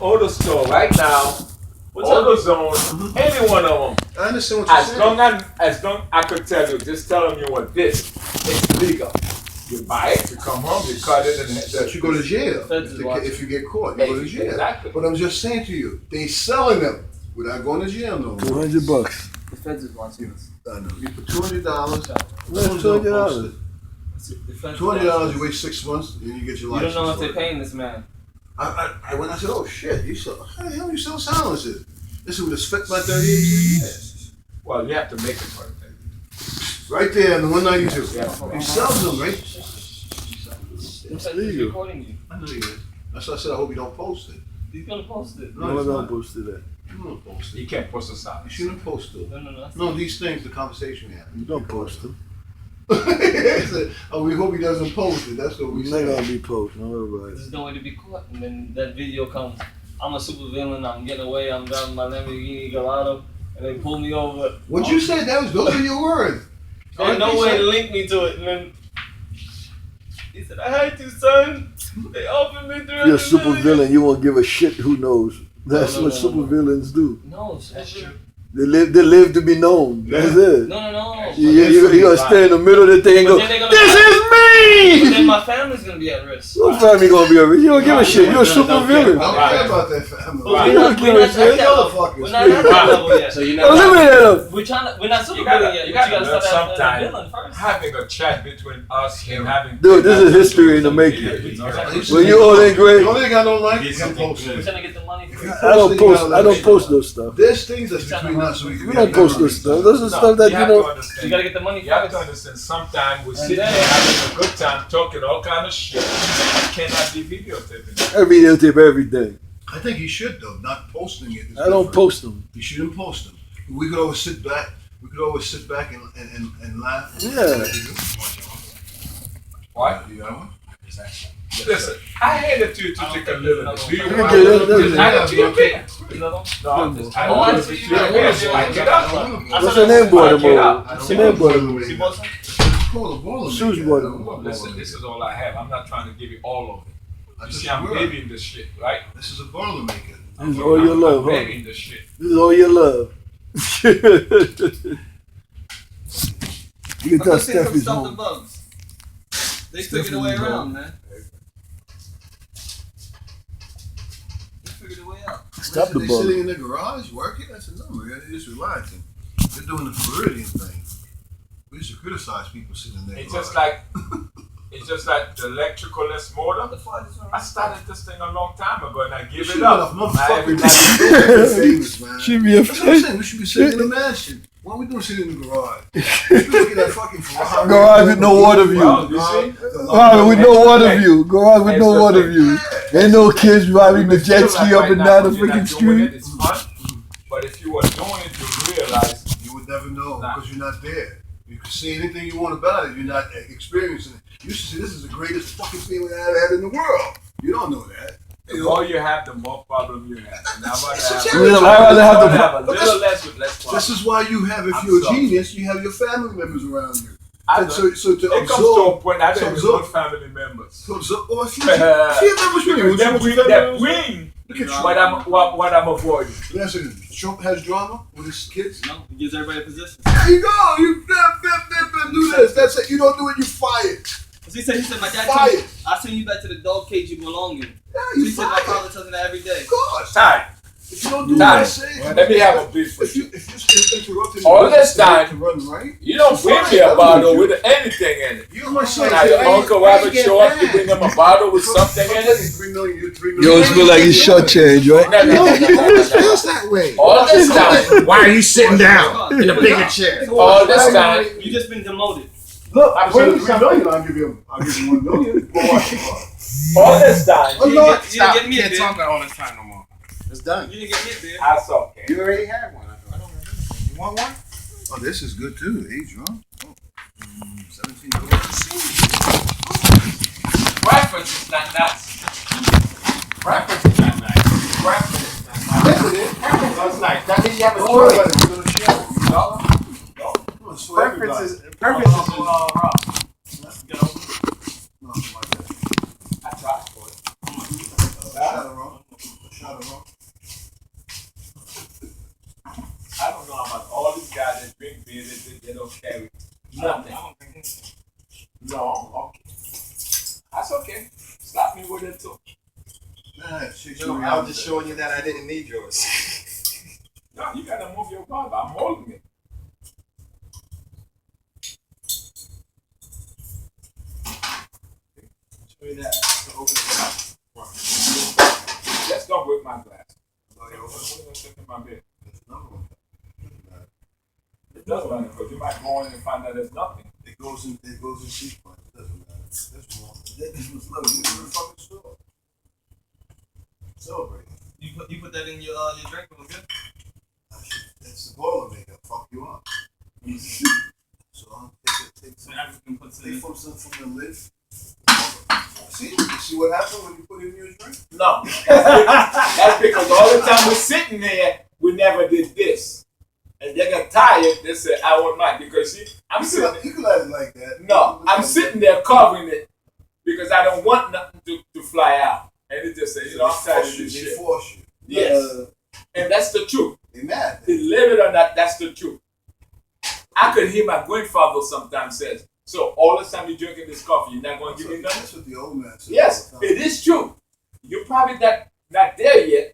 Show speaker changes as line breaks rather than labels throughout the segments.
AutoStore right now, AutoZone, any one of them.
I understand what you're saying.
As long I could tell you, just tell them you want this. It's legal. You buy it, you come home, you cut it, and
But you go to jail if you get caught. You go to jail.
Exactly.
But I'm just saying to you, they selling them without going to jail no more.
$200.
The feds is watching us.
I know. You put $200.
$200.
$200. You wait 6 months, and you get your license.
You don't know if they're paying this man.
I went. I said, "Oh shit! You sell? How the hell you sell silencers? This would have spent my 38 years."
Well, you have to make it for it.
Right there in the 192.
Yeah.
He sells them, right?
It's legal. Recording you.
I know you is. That's why I said I hope you don't post it.
He's gonna post it.
No,
I don't post it.
You don't post
You
it.
can't post a
You
sign.
shouldn't post it.
No.
No, these things, the conversation we have.
You don't post them.
Oh, we hope he doesn't post it. That's what we
You're not
say.
gonna be posted. Don't worry about it.
There's no way to be caught. And then that video comes. I'm a super villain. I'm getting away. I'm driving my Lamborghini Gallardo, and they pull me over.
What you said, those are your words.
There's no way to link me to it. And then he said, "I had to, son. They offered me 300
You're a super
million."
villain. You won't give a shit who knows. That's
No,
what
no,
super
no.
villains do.
No, that's true.
They live to be known. That's it.
No.
You gonna stay in the middle of the thing and go,
But then they're gonna-
"This is
But
me!"
then my family's gonna be at risk.
Your family gonna be over. You don't give a shit. You're a super villain.
I don't care about that family.
But
You
we're
don't
not,
give
we're
a
not
shit.
at that level. We're not at that level yet.
So you're
Oh, look at that.
We're not super
You gotta-
villain yet.
you
but
gotta learn
start at the
sometime.
villain first.
Having a chat between us and having.
Dude, this is history in the making. When you all ain't
You
great,
only got no like, you can post
We're
it.
trying to get the money for it.
I don't post those stuff.
There's things that's between us so we can
We don't post those stuff. Those are stuff that, you know.
You gotta get the money
You have to
first.
understand, sometimes we
And
sit there
then-
having a good time talking all kind of shit. You cannot be videotaping.
I videotape everything.
I think he should though, not posting it. is
I don't
different.
post them.
You shouldn't post them. We could always sit back. We could always sit back and laugh.
Yeah.
What?
You got one?
Listen, I handed to you to take a little. Do you
Yeah,
want
that's
to
it.
just add it to your pen?
Another one?
No, I'm just
Oh, I
adding it
see.
to your pen. Spike it up.
What's your name, boy? What's your name, boy?
See what's up?
Call a baller.
Shoes boy.
Listen, this is all I have. I'm not trying to give you all of it.
I
You
just
see, I'm
swear.
babying this shit, right?
This is a baller maker.
This is all your love,
I'm
huh?
babying this shit.
This is all your love. You can tell Steph is
Stop the
home.
bugs. They took it away around, man. They figured a way out.
Stop the
They
bug.
sitting in the garage working. That's a number. They're just relaxing. They're doing the Floridian thing. We used to criticize people sitting in there.
It's just like the electricalist motor. I started this thing a long time ago and I give it up. Now everybody
famous, man.
Should be a
That's what I'm saying. We should be sitting in the mansion. Why are we doing sitting in the garage? We should be looking at fucking Ferrari.
Garage with no water view.
Well, you see?
Garage with no water view. Garage with no water view. Ain't no kids driving the jet ski up and down the freaking street.
It's fun, but if you were doing it, you realize
You would never know
Nah.
because you're not there. You can say anything you want about it. You're not experiencing it. You should say this is the greatest fucking feeling I've had in the world. You don't know that.
the more you have, the more problem you have. And I'd
I'd rather have the-
have a little less with less problem.
This is why you have, if
I'm
you're a
sorry.
genius, you have your family members around you.
I
And
know.
so to
It comes to a
absorb.
point I
to
don't even
absorb-
want family members.
So, or if you members with
That
you,
bring
Look at
what I'm avoiding.
Listen, Trump has drama with his kids.
No, he gives everybody a position.
There you go. You do this. That's it. You don't do it. You fired.
He said, my dad
Fired.
told me, I'll send you back to the dog cage you belong in.
Yeah,
So
you
he said, my
fired.
father tells me that every day.
Of course.
Time.
If you don't do what I say,
Let me have a beef with
if
you.
you interrupted
All this time,
to run right,
You don't bring me a bottle with anything in it.
you my son.
Now your Uncle Robert show up, you bring him a bottle with something in it.
3 million. You 3
You
million.
always feel like it's short change, right?
No.
Feels that way.
All this time,
Why are you sitting down in a bigger chair?
all this time,
You just been demoted.
Look, I bring you 3 million. I'll give you 1 million. Go watch the bar.
all this time,
You didn't get, you didn't get me a
Can't
beer.
talk about all this time no more. It's done.
You didn't get me a beer.
I saw it.
You already had one. I don't remember. You want one?
Oh, this is good too. Age, huh? 17.
Breakfast is not nice. Breakfast is not nice. Breakfast is not nice.
Yes, it is.
That's nice. That means you have a
Don't worry
choice.
about it. We're gonna share it.
No?
It's for
Preference
everybody.
is preference is
Let's go.
No, it's like that.
I tried for it.
Shut it, Ron. Shut don't know.
I don't know about all these guys that drink beer that they don't carry nothing.
I don't think anything.
No, okay. That's okay. Slap me with it too.
Nah, shit,
No, I was just showing you that I didn't need yours.
No, you gotta move your body. I'm holding it.
Show you that. So open it up.
Let's don't break my glass.
Oh, yeah,
What are you gonna take in my bed?
That's another one.
It does matter because you might go in and find out there's nothing.
It goes in sequence. It doesn't matter. That's more. That was love. You in the fucking store. Celebrate.
You put that in your drink, was good?
That's the Boilermaker. Fuck you up. So I'll take
So everything puts it
take
in.
from the lid. See? You see what happened when you put it in your drink?
No. That's because all the time we're sitting there, we never did this. And they got tired, they said, I want mine. Because see, I'm sitting
You can let it like that.
No, I'm sitting there covering it because I don't want nothing to fly out. And it just says, you know, I'm tired of this
They
shit.
force you.
Yes. And that's the truth.
They mad.
Believe it or not, that's the truth. I could hear my grandfather sometimes says, so all the time you're drinking this coffee, you're not going to give me nothing?
That's what the old man said.
Yes,
all the time.
it is true. You're probably not there yet.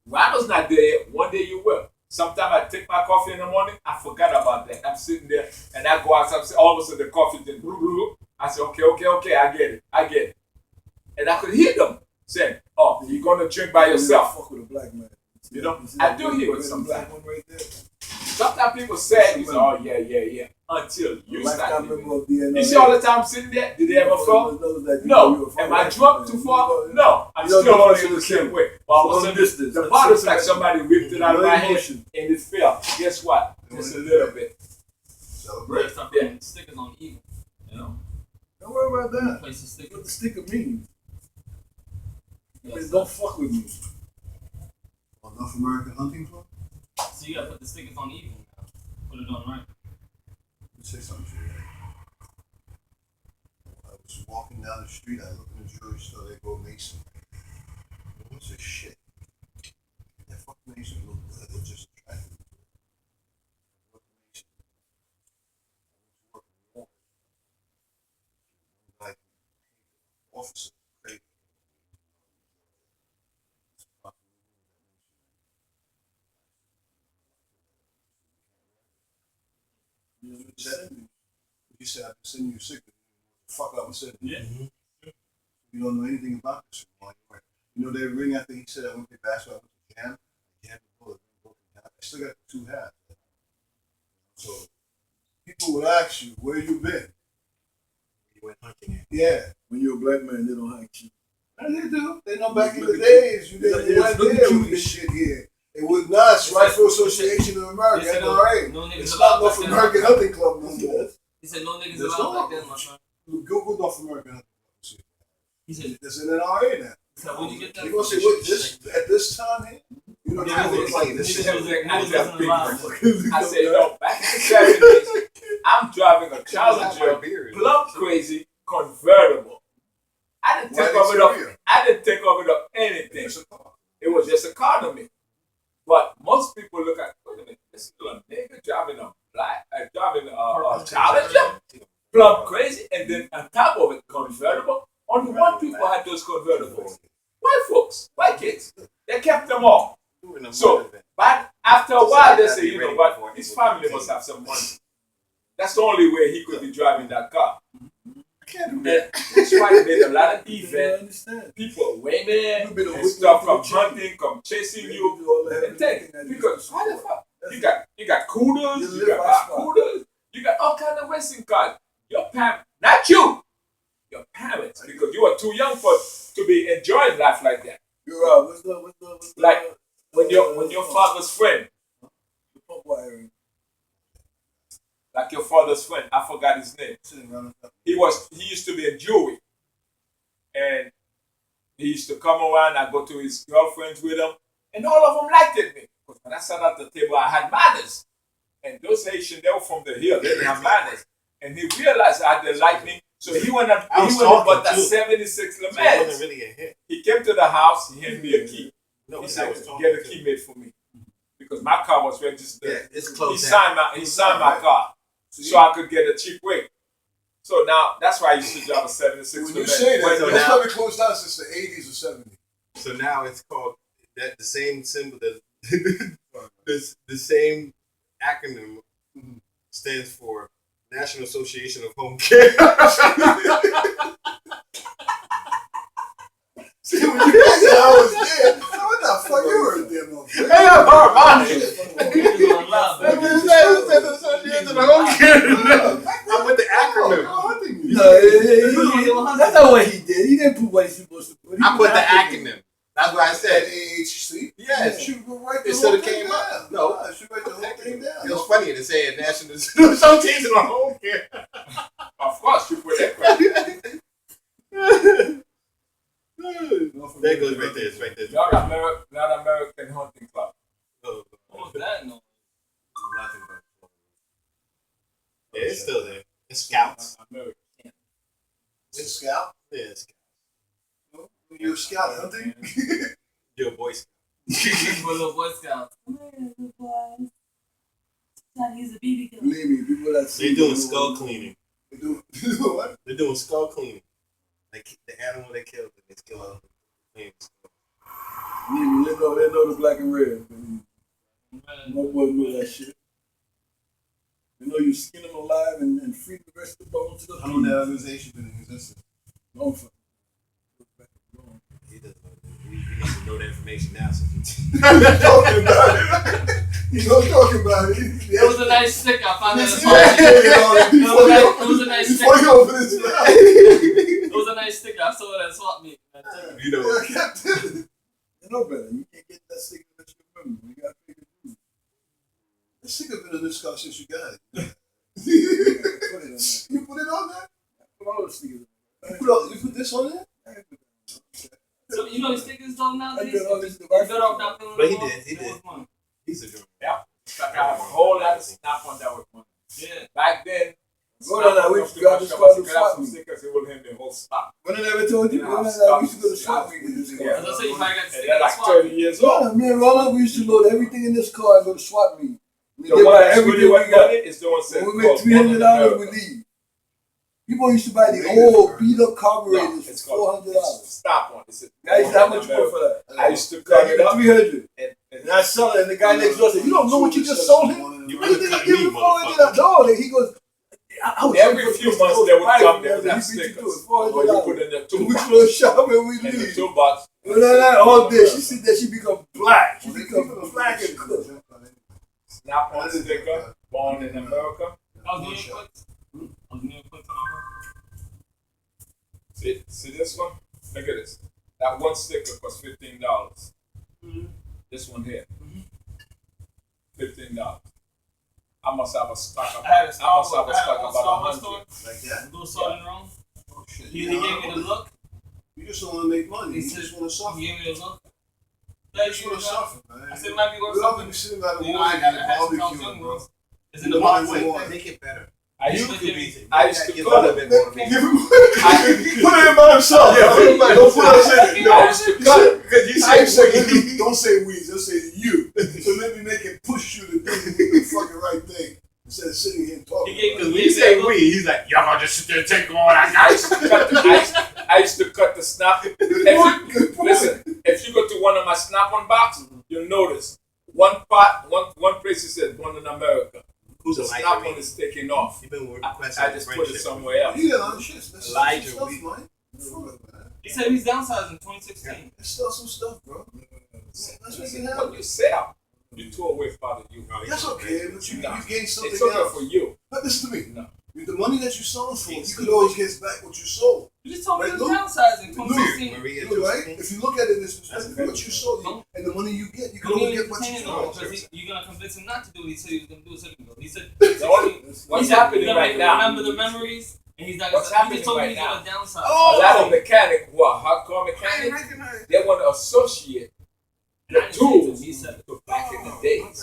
Ronald's not there yet. One day you will. Sometimes I take my coffee in the morning, I forgot about that. I'm sitting there and I go outside, all of a sudden the coffee then blue, blue. I say, okay, I get it. And I could hear them saying, oh, you're going to drink by yourself.
Fuck with a black man.
You know, I do hear it sometimes.
One right there.
Sometimes people say, you say, oh, yeah. Until you start
Lifetime
doing
member
it.
of DNA.
You see all the time sitting there? Did they ever fall? No. Am I drunk too far? No. I'm still only in the same way. But all of a sudden, the bottle's like somebody whipped it out of my hand and it fell. Guess what? Just a little bit.
Celebrate.
There's some putting stickers on evil. You know?
Don't worry about that.
Place the sticker.
What the sticker means?
Yes.
Don't fuck with me. Oh, North American Hunting Club?
So you gotta put the stickers on evil now. Put it on right.
Let me say something to you. I was walking down the street, I looked in the jewelry store, they go Mason. What's this shit? That fucking Mason looked good, it just attracted me. Mason. Like, officer, crazy. You said I can send you a secret. Fuck up and said,
Yeah.
You don't know anything about this. You know, they ring after he said I went to play basketball, I went to jam. Jam the bullet. I still got the 2 hats. So people would ask you, where you been?
You went hunting.
Yeah.
When you're a black man, they don't hate you.
And they do. They know back in the days, you didn't
Yeah,
have
look at
there
you.
with this shit here. It was NAS, Rifle Association of America,
He said
NRA.
no niggas
It's
allowed
not North
back then.
American Hunting Club no more.
He said no niggas
There's
allowed
no-
back then, my son.
Google North American Hunting Club.
He said,
There's an NRA now.
where'd you get that?
You gonna say what this at this time here? You know
Yeah,
what
like this
Niggas
shit.
wasn't-
I
niggas
got
wasn't
big
allowed.
I said, no, back in the 70s, I'm driving a Challenger, plum crazy convertible. I didn't take of it up anything.
It's a car.
It was just a car to me. But most people look at, wait a minute, this is a nigga driving a Challenger, plum crazy, and then on top of it, convertible. Only one people had those convertibles. White folks, white kids. They kept them all. So, but after a while, they say, you know what, his family must have some money. That's the only way he could be driving that car. And that's why they made a lot of events. People women and stuff come hunting, come chasing you. And take because why the fuck? You got coolers, you got coolers, you got all kind of racing cars. Your parents, not you, your parents, because you are too young to be enjoying life like that.
You're right. What's the
Like when your father's friend,
the pump wiring?
like your father's friend, I forgot his name. He used to be a Jewy, and he used to come around. I go to his girlfriends with him, and all of them liked me. Because when I sat at the table, I had manners, and those Haitians, they were from the hill, they didn't have manners, and he realized I had the lightning, so he went and bought that 76 Le
So it wasn't
Mans.
really a hit.
He came to the house, he handed me a key.
No,
He
but
said,
that was talking
get a
to-
key made for me. Because my car was registered.
Yeah, it's
He
closed down.
signed my car. So I could get a cheap rate. So now, that's why I used to drive a 76.
When you
Corvette.
say that,
So
it's
now-
probably closed down since the 80s or 70s.
So now it's called that the same symbol that the same acronym stands for National Association of Home Care.
See, when you said I was there, what the fuck you were there, motherfucker?
Hey, I'm Harvard. I'm with the acronym.
That's not what he did. He didn't put what he's supposed to put.
I put the acronym. That's what I
At
said.
AHC?
Yes.
You should write the
It
whole
should've
thing
came up.
down.
No.
You should write the whole thing down.
It was funny to say a National Association of Home Care.
Of course, you put that crap.
There goes right there. It's right there.
Not American Hunting Club.
Oh,
What was that? No.
nothing but. Yeah, it's still there. It's Scouts.
American.
It's a scout?
Yeah, it's Scouts.
You're a scout hunting?
You're a Boy Scout.
For little Boy Scouts.
He's a BB killer.
Believe me, people that
They're doing skull cleaning.
They do what?
They're doing skull cleaning. Like the animal they killed, they kill out the clean skull.
They know the black and red. No boys know that shit. They know you skin them alive and free the rest of the bones to the
How long that organization been in existence?
Long for.
He doesn't know. He needs to know the information now. Since
He's talking about it. He's not talking about it.
It was a nice stick. I found that.
It
was a nice stick.
Before you open his mouth.
It was a nice stick. I saw it at swap meet.
you know,
Yeah, Captain.
You know better. You can't get that stick unless you remember. You got to figure it out.
This thing has been in this car since you got it.
Put it on there.
You put it on there?
Put all those stickers
You put this on there?
So you know these stickers though nowadays.
I did all this
You better off not feeling
But he
them off.
did, he
It was
did.
fun.
he's a drunk.
Yeah. I got a whole lot of snap on that with money.
Yeah.
Back then,
Go down there, we used to go out to
Snap
squad
on
to
the grab
swap
some
meet.
stickers, it will hit the whole stop.
When I never told you,
Yeah,
when I
stop.
we used to go to swap meet with this car.
Yeah.
As I say, you probably got the
And
sticker
they're
at
like
swap
30
meet.
years old.
Yeah, me and Roland, we used to load everything in this car and go to swap meet. We
The
get
one
back
that's
everything
really
we
worth
got.
money is the one said,
When we make $300, we leave. People used to buy the old beat up carburetors
it's
for
called
$400.
stop one. It's a,
Guys, how much more for that?
I used to cut it up.
$300.
And
And I sell it, and the guy next door said, "You don't know what you just sold him."
You
He
really
didn't
cut
give
me,
him $400.
motherfucker.
No, he goes. I was
every
looking
few
for
months
this
they would
bike,
come there
man,
with
he
that
beat you to it,
stickers.
$400.
Or you put in the
We
toolbox.
close shop and we
In the
leave.
toolbox.
All day, she said that she become black. She become black and cooked.
Snap on sticker. Born in America.
I was doing quick. I was doing quick.
See this one? Look at this. That one sticker costs $15. This one here. $15. I must have a stock about.
I had a
I must have a
Starbucks
stock about 100.
store.
Like that?
Little something wrong.
Oh, shit.
He gave me the look.
You just don't want to make money.
He
You
said-
just want to suffer.
He gave me the look.
You just want to suffer, man.
I said, it might be worth
We all
something.
be sitting by the
You know,
wall
I
and
got some
barbecuing,
California
bro.
rules. It's in the
You
box.
know,
Wait,
Why?
make it better.
I
You
used
could
to
give me-
give
a
cut
little
it.
bit more.
Give him, put it in by himself.
Yeah, put it in by
Don't put us
himself.
in.
I used to cut it.
Because you
I
said
say don't say we, just say you. So maybe they can push you to do the fucking right thing instead of sitting here and talking.
He gave
about
me-
it.
when you say we, he's like, y'all gonna just sit there and take on what I
I
got.
used to cut the, I used to cut the snap.
Good point, good point.
Listen, if you go to one of my snap-on box, you'll notice one place it says born in America.
Who's
The
Elijah
snap-on
Reed?
is taken off.
You've been
I
requesting
just put it
friendship.
somewhere else.
You got a lot of shit. Let's
Elijah
stuff,
Reed.
man. Fuck, man.
He said he's downsizing in 2016.
Let's sell some stuff, bro. Let's make it
What
happen.
you sell, you threw away Father you.
That's okay, but you gain something
It's okay
else.
for you.
But listen to me.
No.
With the money that you sold for, you could always get back what you sold.
You just told me he
Right,
was
look.
downsizing in
Look.
2016.
Maria
Look, right?
Josephine.
If you look at it in this perspective,
That's
what you sold and the money you get, you can
Don't
only
even
get what you
entertain it
sold.
because you're gonna convince him not to do what he said he was gonna do a second ago. He said,
The only- What's
he said,
happening
you're gonna
right
make him
now?
remember the memories, and he's not.
What's
He
happening
just told me
right
he's
now?
gonna downsize.
A lot of mechanic, hardcore
I didn't
mechanic,
recognize
they want to associate the tools
He said,
to back in the days.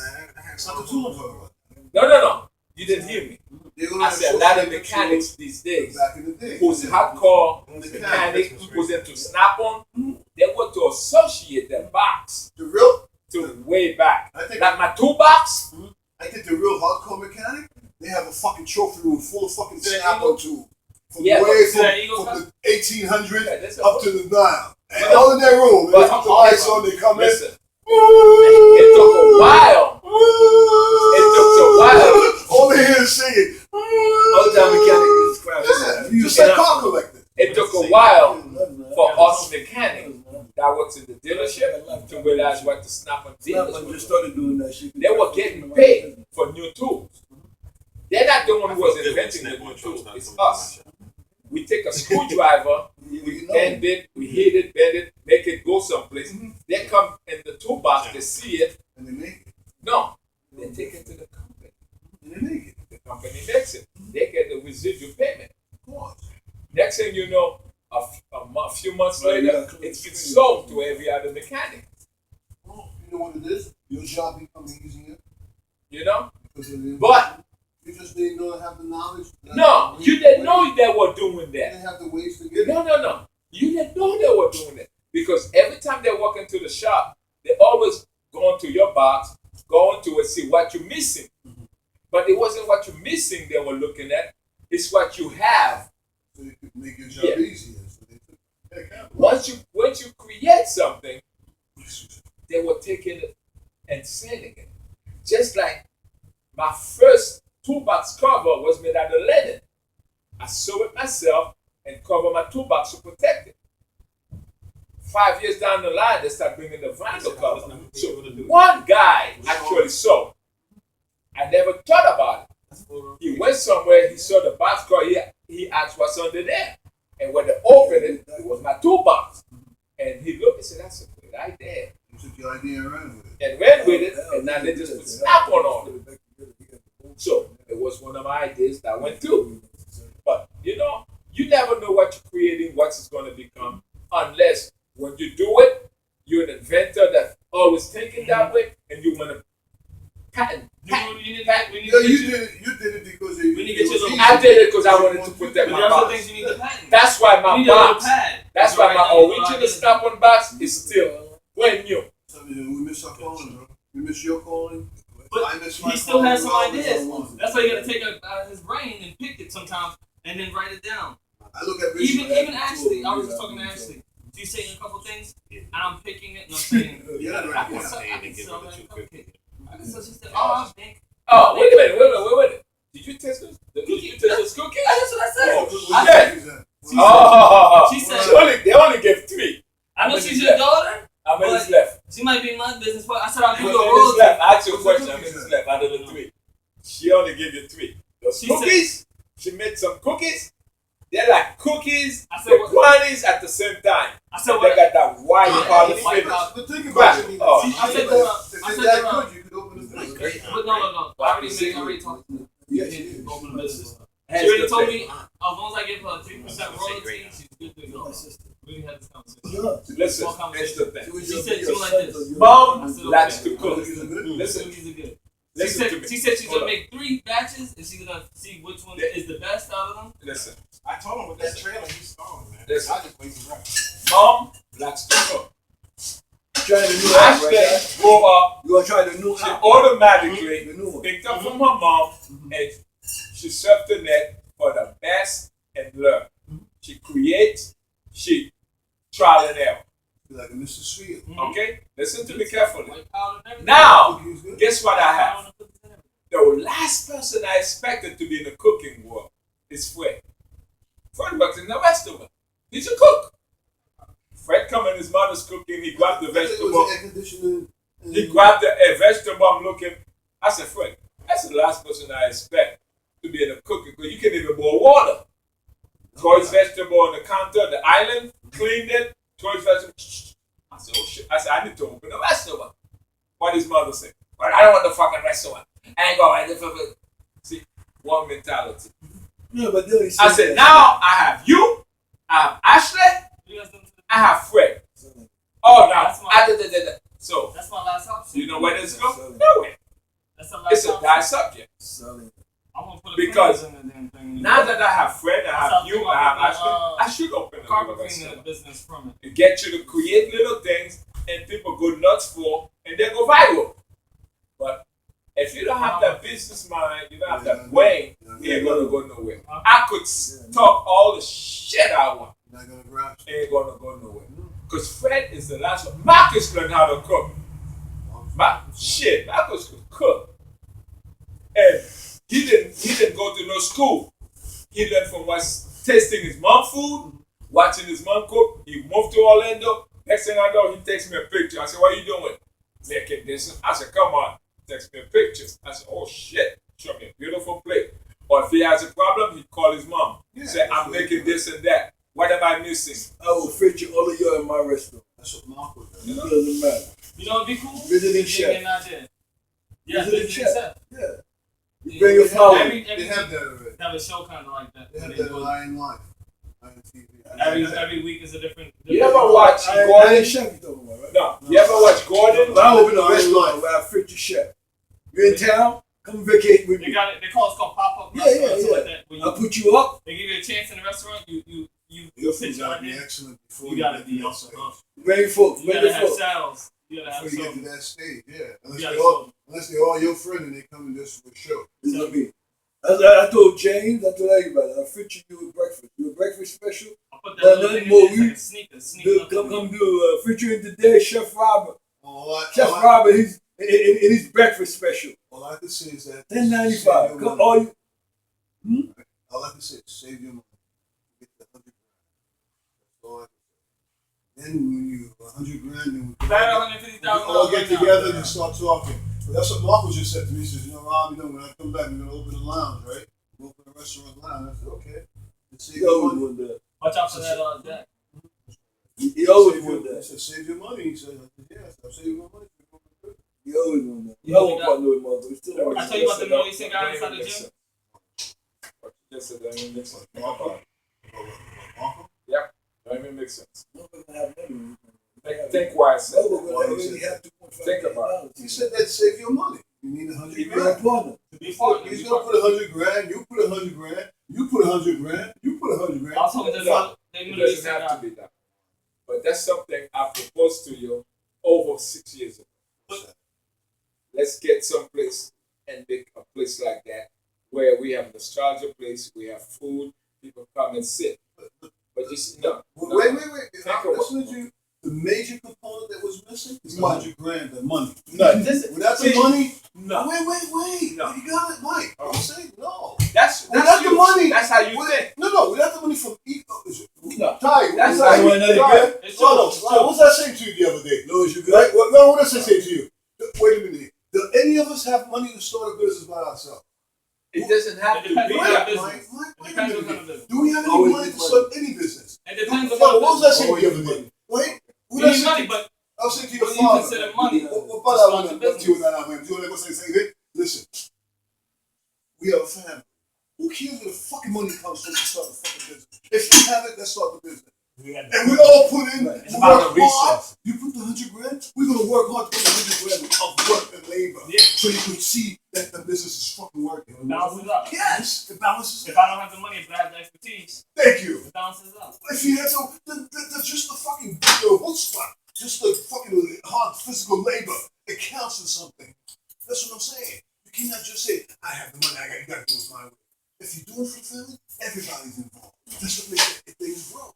It's not the tools, bro.
No. You didn't hear me.
They're gonna
I said a lot of
associate the
mechanics these
tools
days
back in the day.
who's hardcore
Mechanic,
mechanic, who's into snap-on, they were to associate their box
The real,
to way back.
I think,
Like my toolbox,
I think the real hardcore mechanic, they have a fucking trophy room full of fucking
Yeah,
snap-on tools. From
Yeah,
way
but- Yeah, you
from
go-
the 1800s
yeah, that's
up to the Nile. And
But-
all in their room. They
but-
put the lights on, they come in.
listen, it took a while. It took a while.
All they hear is singing.
Uptown Mechanic is crap.
Yeah, just like car collectors.
It took a while for us mechanics that works in the dealership to realize what the snap-on dealers
Snap-on
were
just
doing.
started doing that shit.
They were getting paid for new tools. They're not the one who was inventing the new tools. It's us. We take a screwdriver, we bend it, we hit it, bend it, make it go someplace. They come in the toolbox, they see it.
And they make it.
No, they take it to the company.
And they make it.
The company makes it. They get the residual payment.
Of course.
Next thing you know, a few months
Well, you
later,
gotta clean
it's
the
been
screen.
sold to every other mechanic.
Well, you know what it is? Your job becomes easier
You know?
because of the
But
you just didn't know have the knowledge.
no, you didn't know they were doing
You
that.
didn't have the ways to get it.
No. You didn't know they were doing it. Because every time they walk into the shop, they always go into your box, go into it, see what you're missing. But it wasn't what you're missing they were looking at, it's what you have.
So you could make your job
Yeah.
easier. So they took that kind of
Once you create something, they were taking it and selling it. Just like my first toolbox cover was made out of linen. I sew it myself and cover my toolbox to protect it. 5 years down the line, they start bringing the vinyl cover. So one guy actually saw. I never thought about it. He went somewhere, he saw the box cover, he asked what's under there. And when they opened it, it was my toolbox. And he looked and said, that's a great idea.
You took your idea and ran with it.
And ran with it, and now they just put snap-on on it. So it was one of my ideas that went through. But you know, you never know what you're creating, what it's going to become, unless when you do it, you're an inventor that's always thinking that way, and you want to patent.
You need
Yeah, you did it because it,
We need to get
was
you a little-
easy.
I did it because I wanted to protect
But
my
there's other
box.
things you need to patent.
That's why
You
my
need a little
box,
pad.
that's why my
Right now,
original
ideas.
snap-on box is still brand new.
So, we miss our calling, bro. We miss your calling.
But
I miss my
he still has some
calling.
ideas. That's why you gotta take it out of his brain and pick it sometimes and then write it down.
I look at Richard
Even
as a
Ashley,
tool.
I was just talking to Ashley. She's saying a couple things, and I'm picking it, and I'm saying,
Yeah,
I
right.
can sell, I can sell that cupcake. I can sell. She said, oh, I think.
Oh, wait a minute. Did you test this? Did you test this cookie?
That's what I said.
Oh,
I
shit.
said,
Oh,
She said-
they only gave 3.
I know she's your daughter.
How many is
But-
left?
She might be in my business, but I said I'll
How
give you a
many is
royalty.
left? I asked you a
What's
question.
the
How many
cookies
is left out of the 3? She only gave you 3. Those
She said-
cookies, she made some cookies. They're like cookies,
I said
the
what-
brownies at the same time.
I said
They
what?
got that white part of
White
finish.
powder.
But think
Right.
about it.
Oh.
If
I said
it's
that- I said
that
that-
good, you could open the business.
But no. I already talked to her.
Yeah,
You
she
can
is.
open the business.
Here's
She already
the
told
thing.
me as long as I give her a 3% royalty, she's good to go. We already had this conversation.
Listen,
Small
here's
conversation.
the thing.
She said she like this.
Mom
said,
likes
okay.
to cook.
Cookies are good.
Listen,
Cookies are good.
listen to me.
She said she's
Hold
gonna
on.
make 3 batches and she's gonna see which one is the best out of them.
Listen,
I told him with that trailer, he's stalling, man.
Listen.
I just wait to rap.
Mom likes to cook.
Try the new app, right?
Ashley grew up.
You gonna try the new
She
app?
automatically
The new one.
picked up from her mom and she surfed the net for the best and learn. She creates, she trial and error.
Like a Mr. Sweet.
Okay? Listen to me carefully.
White powder and everything.
Now,
Cookies good.
guess what I have?
Powder and everything.
The last person I expected to be in the cooking world is Fred. Fred works in the restaurant. He's a cook. Fred come in his mother's cooking, he grabbed the
I think it
vegetable.
was air conditioning.
He grabbed a vegetable. I'm looking. I said, Fred, that's the last person I expect to be in a cooking because you can't even boil water. Throw his vegetable on the counter, the island, cleaned it, throw his vegetable. I said, oh shit. I said, I need to open a restaurant. What his mother say? Well, I don't want the fucking restaurant. I ain't going to see, one mentality.
Yeah, but they
I said, now I have you, I have Ashley,
You guys don't-
I have Fred. Oh, now,
That's my-
So,
That's my last option.
you know where this goes? Nowhere.
That's the last
It's a
option.
die subject.
Selling.
I want
Because
in the damn thing.
now that I have Fred, I have
That's
you,
how
I have
I
Ashton, I should open a
carpet
little
cleaning
restaurant.
business from it.
To get you to create little things and people go nuts for and they go viral. But if you don't have that business mind, you don't have that brain, you ain't gonna go nowhere. I could talk all the shit I want.
You're not gonna grasp.
Ain't gonna go nowhere. Because Fred is the last one. Marcus learned how to cook. Marcus could cook. And he didn't go to no school. He learned from tasting his mom food, watching his mom cook. He moved to Orlando. Next thing I know, he takes me a picture. I said, what are you doing? Making this. I said, come on. Text me a picture. I said, oh shit. Show me a beautiful plate. Or if he has a problem, he call his mom. Say, I'm making this and that. What am I missing?
I will feature all of y'all in my restaurant.
That's what Marco does.
It doesn't matter.
You know what'd be cool?
Visiting chef.
Yeah,
Visiting
visiting chef.
Yeah. You bring your flowers.
Every
They have that already.
have a show kind of like that.
They have
They
that
do
in
it.
Lion Life. Lion TV.
Every week is a different.
You ever watch
I
Gordon?
ain't chef you talking about, right?
No. You ever watch Gordon?
But I open a restaurant where I feature chef. You in town? Come vacate with
They
me.
got it. They call it called pop up
Yeah,
restaurants
yeah,
like that. When
I'll put you up.
they give you a chance in the restaurant, you
Your
pitch
food's gotta
on
be
it.
excellent before
You gotta
get
be
to that
also.
stage.
Bring folks.
You
Bring
gotta
your
have
folks.
sales. You gotta have
Before you get
some.
to that stage, yeah.
You gotta
Unless they're all your friend and they come in just for a show.
This is me. I told James, I told everybody, I'll feature you with breakfast. You a breakfast special?
I'll put
Well,
that little
nothing
thing
more.
in there. It's
We-
like a sneaker. Sneaker.
Come do featuring today, Chef Robert.
All
Chef Robert, he's in his breakfast special.
all I can say is that
$10.95.
save your
Come
money.
all you.
All I can say is save your money. Get the $100,000. That's all I can say. Then when you $100,000, then we
Better
all get
$150,000
together and start talking. But that's what Marco just said to me. He says, Rob, when I come back, we're gonna open a lounge, right? We'll open a restaurant lounge. I said, okay. Let's save
He
your
always
money.
would that.
Watch out for that Jack.
He always
Save
would
your- I
that.
said, save your money. He said, yeah, I'm saving my money.
He always would that.
You
I
only
won't
got-
partner with Marco. He's still
I tell you about the noisy guy inside the gym.
What you just said, that don't make sense.
Marco? Marco?
Don't even make sense.
Marco's gonna have money.
Think why I said
Marco's
that.
gonna already have $2.5
Think about
million.
He said that save your money. You need
He be
$100,000.
our partner.
Be partner.
He's gonna put $100,000. You put $100,000. You put $100,000. You put $100,000.
I was talking to
No,
they
It
knew they
doesn't
said
have to be that. But that's something I proposed to you over 6 years ago. Let's get someplace and make a place like that where we have nostalgia place, we have food, people come and sit. But just no.
Wait.
Think
I'm
about-
listening to you. The major component that was missing is
Money.
$100,000. The money.
No,
Without the money,
No.
wait.
No.
You got it, Mike. I'm saying no.
That's
Without the
you.
money.
That's how you
Without-
think.
No. Without the money from
No.
Ty,
That's
what
how
was
you-
I saying?
Ty,
It's
Hold
true.
on. What was I saying to you the other day?
Louis, you good?
Right? What did I say to you? Wait a minute. Do any of us have money to start a business by ourselves?
It doesn't have
It
to
depends
be
on
that.
the
Mike,
business.
Mike,
It
wait a
depends on
minute.
the business.
Do we have any
Always
money
need
to
money.
start any business?
It depends on
What
the
was I
business.
saying the other day? Right? What
You
did I
need
say?
money, but
I was saying to
when
your
you
father.
consider money,
What about
start
I
the
want
business.
to do you want to say? Listen, we have a family. Who cares where the fucking money comes from to start the fucking business? If you have it, let's start the business. And we all put in,
Right.
we
about
work
the
hard.
resource.
You put the $100,000, we're gonna work hard to put the $100,000 of work and labor.
Yeah.
So you can see that the business is fucking working.
it balances out.
Yes, it balances
If
out.
I don't have the money, but I have the expertise,
Thank you.
it balances out.
If you had just the fucking chutzpah, just the fucking hard physical labor, it counts for something. That's what I'm saying. You cannot just say, I have the money, you gotta do it my way. If you do it for family, everybody's involved. That's what makes things grow.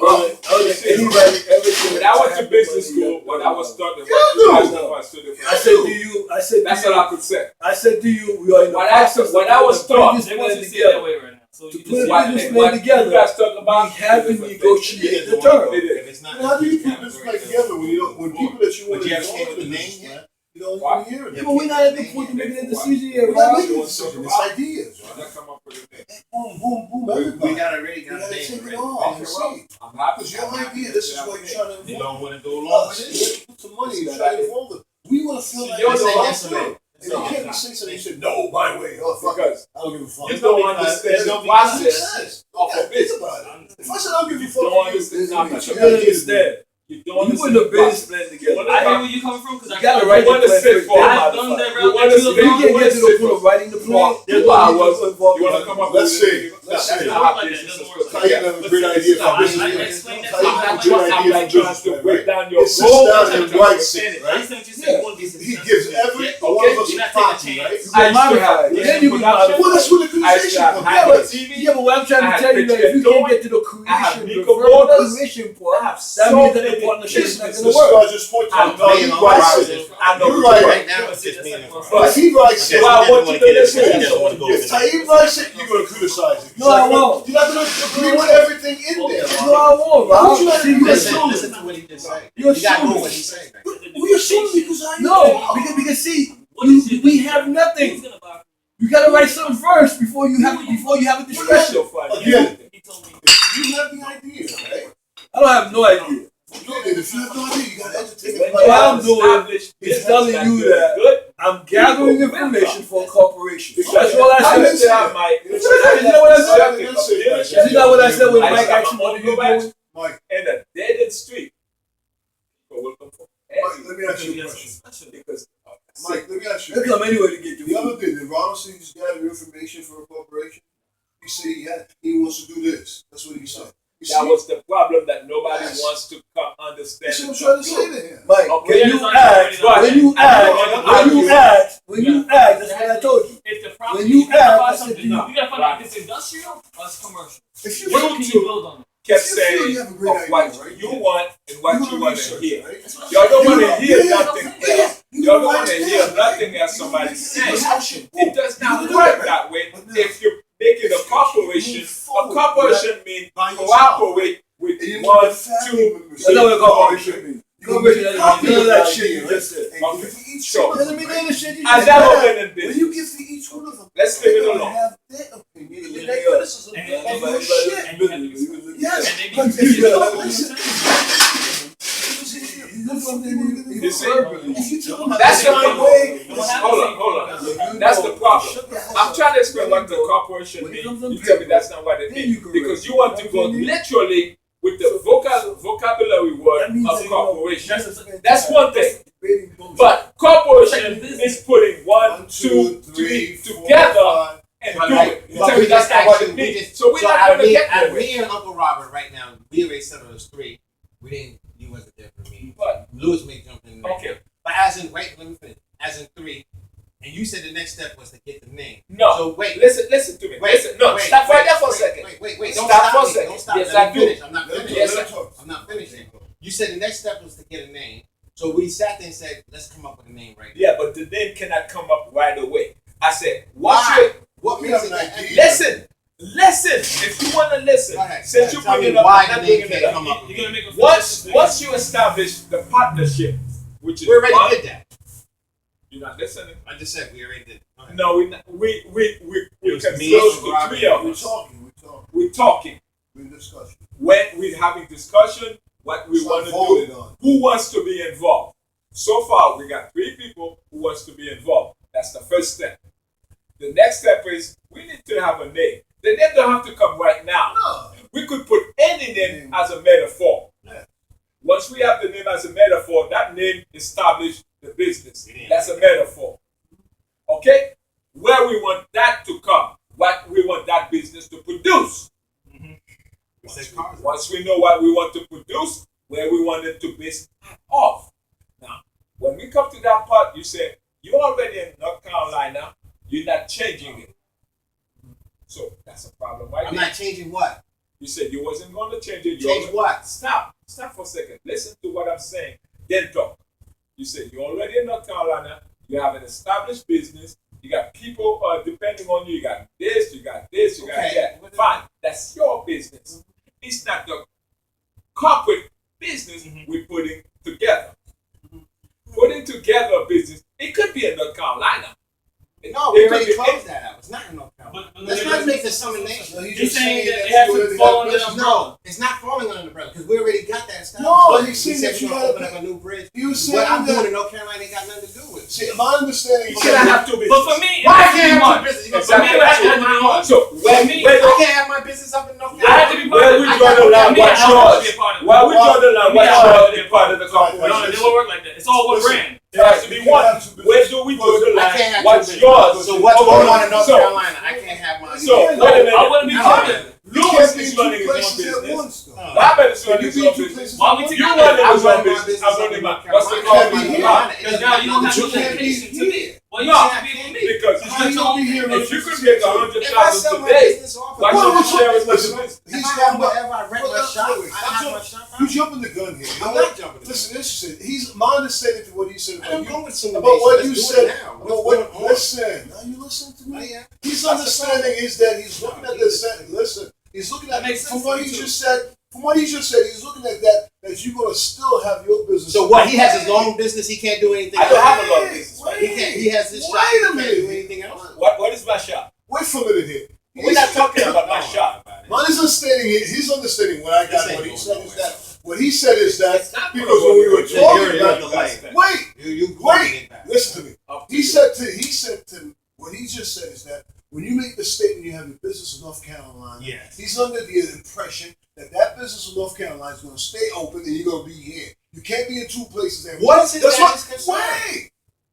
Anybody, everything.
When I went to business school, when I was starting,
Yeah, no.
I said to you,
that's all I could say.
I said to you, we are in the
When
process
when I was
of putting
taught,
this
They want
plan
you to see it that
together.
way right now. So
To
you
put
just
it
What,
in this
what
plan together,
you guys talk about?
we have to negotiate the term.
It is.
If it's not,
How do you put this back together when you don't, when people that you want
But
to
you haven't
involve
came with
in
the
this
name
plan, you don't
What?
even hear it.
Yeah, but we're not at the point of making a decision yet,
We're not
Rob.
making a decision. It's ideas.
When I come up with a thing.
Boom, boom, boom.
we
Everybody.
got already
You
got
gotta
a
take
name
it
already.
off and see.
I'm happy.
Because your idea, this is what you're trying to
You
involve.
don't want to go along
Us.
with it.
Put some money and
It's
try to
that-
involve them. We want to feel like
You're
it's
the
our
yes
thing.
man.
And you can't just say something and say, no, my way. Oh, fuck it.
Because
I don't give a fuck.
you don't understand the process of a
Think
business.
about it. If I said I don't give a fuck,
Don't understand.
You don't understand.
You don't
You put the business plan together.
I hear where you coming from because I
You gotta
feel
write
want
the
to
plan
sit
first,
for-
then
I've done
modify.
that
You
route.
wanna
that
sit-
If you
you
can't
wanna
get to the
sit
point of writing the plan,
for
there's
2
no
hours,
need to involve
you want to
the-
come up
Let's
with
say, let's
that's
say,
not how
like that.
business
Doesn't
is
work.
supposed to
Tayyip
be.
has a great idea for
I
business.
explained that.
Tayyip has a great idea
I'm
for
like trying
business
to
plan,
break
right?
down your
It sits
goals.
down and writes it,
I
right?
understand what you're saying. You want to be
He
successful.
gives every
Yeah.
one of us
You're
a
not taking a
copy,
chance.
right?
You can modify it. Then you can modify
Well, that's where the
I used to
conversation
have
comes.
high
but-
TV.
Yeah, but what I'm trying
I
to
have
tell you is
picture
if you
doing,
can't get to the
I have
creation, the
legal
verbal
borders.
creation
I
part,
have
that
so
means that the
many
partnership is not
businesses.
going to
This
work.
guy's just pointing
I
out,
know
no,
you
you
write
write
it.
it.
I know
You
you
write
write
it.
Right now, it's just me and my
But
If he writes it,
well, I want you to listen.
if Tayyip writes it, you're going to criticize it.
No, I won't.
You're not going to agree with everything in there.
No, I won't.
Why would
Rob.
you let
See,
him
you're
listen?
assuming.
Listen to what he just said.
You're
You gotta know
assuming.
what he's saying. Right?
We assume because I
No, because see, we have nothing. You gotta write something first before you have a discussion.
So far,
Again,
He told me.
you have the idea, right?
I don't have no idea.
Okay, if you have no idea, you got to entertain
when
it.
What
you
I'm
have
doing
established
is
business
telling
that's
you
good,
that
good.
I'm gathering
People will
information
come.
for a corporation.
Because
That's all I
I
said.
used to have my.
You know what I said? Isn't that what I said when
I
Mike
used to have
asked you
my
what are you
motorbikes
doing?
Mike,
in a dead-end street. People will come from
Mike, let me ask you a question.
because
Mike, let me ask you a
They
question.
come anyway to get
The
you.
other day, did Ronald say he's gathering information for a corporation? He said he wants to do this. That's what he said. You
that
see?
was the problem that nobody
Yes.
wants to come understand.
That's what I'm
and
trying to
come
say to him.
Mike,
Okay,
when
you
you
are
ask,
right.
when you
I know.
ask, that's what I told you.
If the property,
When you
gotta
ask,
find
I said
something.
you-
You gotta find out if it's industrial or it's commercial.
If you
What
feel
can
to-
you build on it?
kept
If you feel
saying
you have a great
of what
idea, right?
you want and what
you're
you
gonna
want to
research,
hear.
right?
That's what I'm
Y'all don't
saying.
want to hear
Yeah,
nothing
yeah.
else.
You
Y'all don't
write
want to
it
hear
down,
nothing
right?
else somebody
You
says.
action.
It does
You
not
do
work
that,
that way.
But now-
If you're making a corporation,
Move
a
forward.
corporation means
By yourself.
cooperate with
And you
one,
want family
two,
members.
That's not what a corporation means.
You gonna
Corporation
make a
doesn't
copy
mean none of
of
that
the
shit
idea,
you
right?
just said.
And
Okay.
give it to each
So-
one of
Doesn't
them,
mean
right?
none of the shit you
I've
just
never
said.
been in
When
business.
you give to each one of them,
Let's
they're
leave it
gonna
alone.
have their opinion and
Yeah.
their criticism
And-
of
and-
your
and-
shit.
and you have to be-
Yes,
And they be
but if
confused.
you don't listen,
You see?
if you tell them
That's
the
the
right
problem.
way,
hold on. That's the problem. I'm trying to explain what the corporation
When it
means.
comes on
You tell me
paper,
that's not what it
then you
means.
correct
Because
it.
you want to go
Then you-
literally with the vocabulary word
That means
of
that, you know,
corporation.
that's
That's one thing.
debating bullshit.
But corporation is putting one, two, three together and do it. You tell me that's not what it means. So we're not going to get that way.
Me and Uncle Robert right now, we already settled as 3. We didn't. You wasn't there for me.
But
Lewis may jump in. There.
okay,
But as in, wait, let me finish. As in 3, and you said the next step was to get the name.
no.
So wait.
Listen to me. Listen. No, stop right there for a second.
Wait.
Stop
Don't stop
for a
me.
second.
Don't stop.
Yes,
Let
I
me
do.
finish. I'm not finished.
Yes,
I'm not finishing. You said the next step was to get a name. So we sat there and said, let's come up with a name right now.
Yeah, but the name cannot come up right away. I said,
Why? What
We
makes
have
it
an
that?
idea.
Listen. If you want to listen,
Go ahead.
since you
Tell
bring
me
it up,
why
I'm not
the name
bringing it
can't
up.
come up.
You're gonna make a
Once you establish the partnership, which is
We already
one,
did that.
you're not listening.
I just said we already did it. Go ahead.
No, we
was
can
me,
close to
Robert.
3 of
we're
us.
talking,
We're talking.
we're discussing.
When we're having discussion, what we
It's
want
not
to
voted
do,
on.
who wants to be involved. So far, we got 3 people who wants to be involved. That's the first step. The next step is we need to have a name. The name don't have to come right now.
No.
We could put any name as a metaphor.
Yeah.
Once we have the name as a metaphor, that name establishes the business. That's a metaphor. Okay? Where we want that to come, what we want that business to produce.
We said cars.
Once we know what we want to produce, where we want it to base off. Now, when we come to that part, you say, you're already in North Carolina, you're not changing it. So that's a problem right
I'm
there.
not changing what?
You said you wasn't going to change it.
Change what?
Stop for a second. Listen to what I'm saying. Then talk. You said you're already in North Carolina, you have an established business, you got people depending on you, you got this, you got
Okay.
that. Fine. That's your business. It's not the corporate business we're putting together. Putting together a business, it could be in North Carolina.
No, we
It could
already
be-
closed that out. It's not in North Carolina.
But
Let's not make this summation.
No,
He's saying that it
you
has to
already
fall
have
under
business.
No, it's not falling under the umbrella because we already got that established.
No,
We
he's saying
said
that
we're
you
gonna
gotta
open up
pay-
a new bridge.
You saying
What I'm
that-
doing in North Carolina ain't got nothing to do with it.
See, my understanding.
You cannot have two businesses.
But for me, it
Why
has to
can't
be
I have
one.
two businesses? You gonna
Exactly.
tell me I have to have my own?
So when
me,
when
I can't have my business up in North
I have to
Carolina.
be
Where we draw the line? What's yours? Where we draw the line? What's yours? Be part of the corporation.
No, it won't work like that. It's all one brand.
It has to be one. Where do we draw the line? What's yours?
So what's going on in North Carolina? I can't have mine.
So wait a minute.
I wouldn't be part of it.
Lewis is running his own business. Robert is running his own business.
Why we
You
together?
running his own business. I'm running mine. What's the problem?
Because now you don't have no dedication to me. Well, you have to be with me.
Because
How you gonna be here?
if you could make 100,000 today, why should you share it with the business?
He's
If I
got
have whatever I rent my shop, I have my shop.
You jumping the gun here.
I'm not jumping.
Listen, listen. He's my understanding to what he said
I'm
about
going with some
about what
Let's
you
do
said.
it now.
About
What's
what?
going on?
Listen. Now you listen to me.
Yeah.
His understanding is that he's looking at the sentence. Listen, he's looking at
That makes
from
sense
what
to
he
me, too.
just said. From what he just said, he's looking at that you're gonna still have your business.
So what? He has his own business. He can't do anything.
I don't
else?
have a lot of business.
He can't. He has his shop.
Wait a
He can't
minute.
do anything else.
What is my shop?
Wait for a minute here.
We're not talking about my shop.
My understanding, his understanding, what I got,
This ain't
what he
going
said is
nowhere.
that, what he said is that,
It's not
because
gonna
when we
go
were
nowhere.
talking
You're
about,
in the lane.
wait,
You
wait,
back.
listen to me. He said to, what he just said is that when you make the statement you have a business in North Carolina,
Yes.
he's under the impression that business in North Carolina is going to stay open and you're going to be here. You can't be in two places at
What
once.
is his
That's what,
concern?
wait.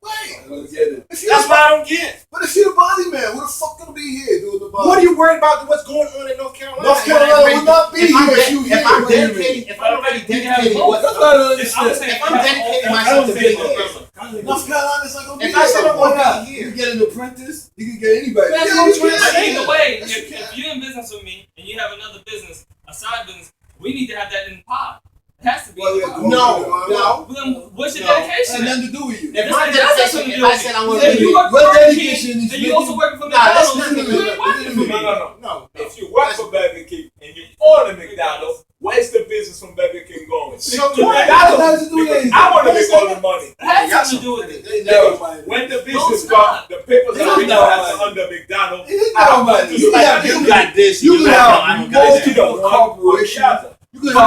I don't get it.
If you're
That's what I don't get.
But if you're the body man, who the fuck gonna be here doing the body?
What are you worried about? What's going on in North Carolina?
North Carolina will not be
If I'm
here if you
if I'm
here.
dedicating, if I'm already
We have
dedicating,
both.
what?
That's what I don't
If I'm
understand.
saying,
If I'm dedicating myself to being here.
North Carolina's not gonna be
If
here.
I said I
no
want
more.
to be
You
here,
can get an apprentice. You can get anybody.
That's
Yeah,
what
you
I'm trying to
can.
say. Either way,
Yes, you
if
can.
you're in business with me and you have another business, a side business, we need to have that in the pod. It has to be.
Well,
in the
yeah,
pod.
no.
Then what's your
No.
dedication?
Had nothing to do with you.
If my
That's
dedication, if I said I want to
If
be
you
here,
work
Your
for Burger
dedication
King,
is
then you also
making-
working for
Nah, that's
McDonald's.
not-
You ain't working for me.
no.
If you work for Burger King and you own a McDonald's, where's the business from Burger King going?
So
To
what?
McDonald's.
That has to do with
Because
anything.
I want to make all the money.
It has something to do with it.
They never mind.
When the
No,
business
it's
comes,
not.
the papers
They
are
don't
written
know
as
money.
under McDonald's.
It
I have
don't matter.
to
You
like
have
you
you
got this.
You
You
can
got
have
I don't got
multiple
that.
corporations. You can have